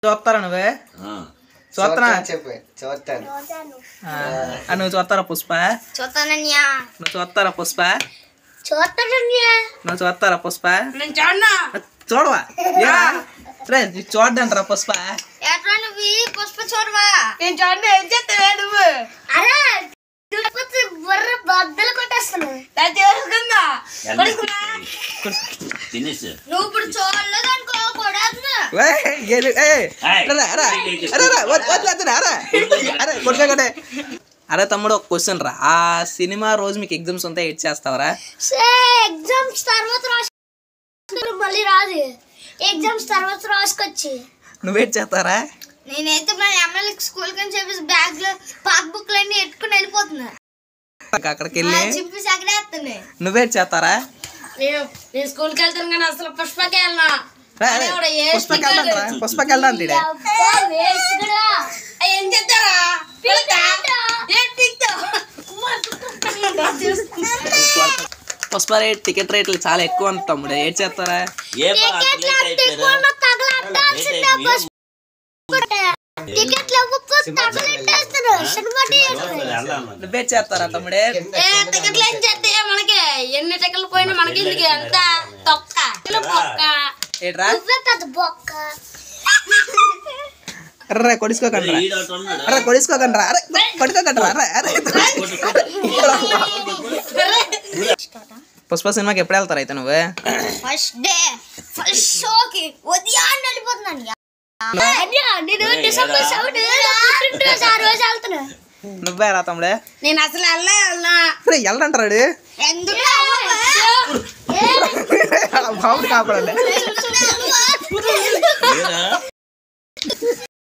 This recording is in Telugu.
చూస్తారా నువ్వే చూస్తానా నువ్వు చూస్తారా పుష్ప నువ్వు చూస్తారా పుష్ప నువ్వు చూస్తారా పుష్ప చూడవా చూడంటారా పుష్ప చూడవా నేను చూడండి ఏం చేస్తావే నువ్వు బద్దలు కొట్టేస్తాను నువ్వు ఇప్పుడు చూడలేదు అనుకో అరే తమ్ముడు ఒక క్వశ్చన్ రా ఆ సినిమా రోజు మీకు ఎగ్జామ్స్ ఉంటాయి ఎయిట్ చేస్తావరా ఎగ్జామ్స్ తర్వాత మళ్ళీ రాదు ఎగ్జామ్స్ తర్వాత రాసుకొచ్చి నువ్వేట్ చేస్తారా నేనైతే మా ఎమ్మెల్యే స్కూల్ కని చెప్పేసి బ్యాగ్ లో పాక్ బుక్ లన్నీ ఎట్టుకుని వెళ్ళిపోతున్నా అక్కడికి వెళ్ళి చింపేసి అక్కడే వేస్తున్నాయి నువ్వేట్ చేస్తారా నేను స్కూల్కి వెళ్తాను కానీ అసలు పుష్పకి వెళ్ళినా పుష్పకి వెళ్దాం ఏం చేస్తారా పుష్ప రేట్ టికెట్ రేట్లు చాలా ఎక్కువ అంత తమ్ముడు ఏడ్ చేస్తారా నువ్వే చేస్తారా తమ్ముడే టికెట్లు ఏం చేస్తే మనకి ఎన్ని టికెట్లు పోయినా మనకి ఇంటికి అంత తొక్క ఏట్రా అర్రే కొడుకోకండి అరే కొడుకోకండి అరే కొడుకోకండి అరే పుష్ప సినిమాకి ఎప్పుడు వెళ్తారు అయితే నువ్వు ఫస్ట్ డే ఫస్ట్ షోకి ఉదయాన్నే వెళ్ళిపోతున్నాను నువ్వే రా తమ్ముడే నేను అసలు వెళ్ళంటాడు ఎందుకు బాబుడు కాపాడండి